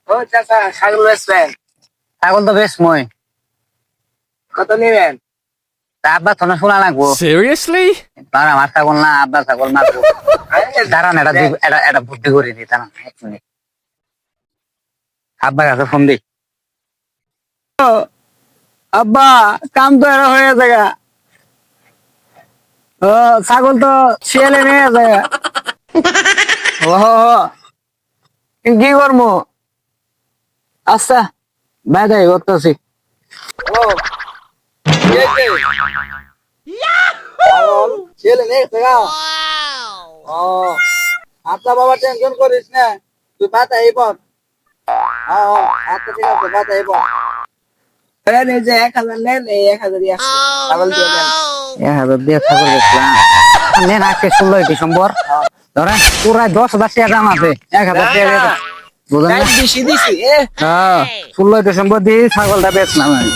ও চাচা ছাগল বেচবেন? ছাগল তো বেশ মই কত নেবেন? আব্বা থনে শোনা লাগবো Seriously? তার আমার ছাগল না আব্বা ছাগল মারবো দাঁড়ান এটা বুদ্ধি করে দিই তারা এক মিনিট আব্বার কাছে ফোন দিই আব্বা কাম তো এরা হয়ে যাগা ও ছাগল তো শিয়ালে নিয়ে যাগা ও কি করবো আচ্ছা বাই বাই করতেছি ও ছাগল ছেলে নেই দেখা। ও আচ্ছা বাবা টেনশন করিস না, তুই বাতা এই বল। আচ্ছা ঠিক আছে বাতা এই বল। এই যে 1000 নেন, এই 1000 আছে ছাগল দিয়ে দেন। 1000 দিয়ে ছাগল বেচলাম নেন আজকে 16 ডিসেম্বর ধরেন পুরা 10,000 টাকা দাম আছে 1000 টাকা দিয়ে বুঝলেন না বেশি দিছি হ্যাঁ 16 ডিসেম্বর দিয়ে ছাগলটা বেচলাম আমি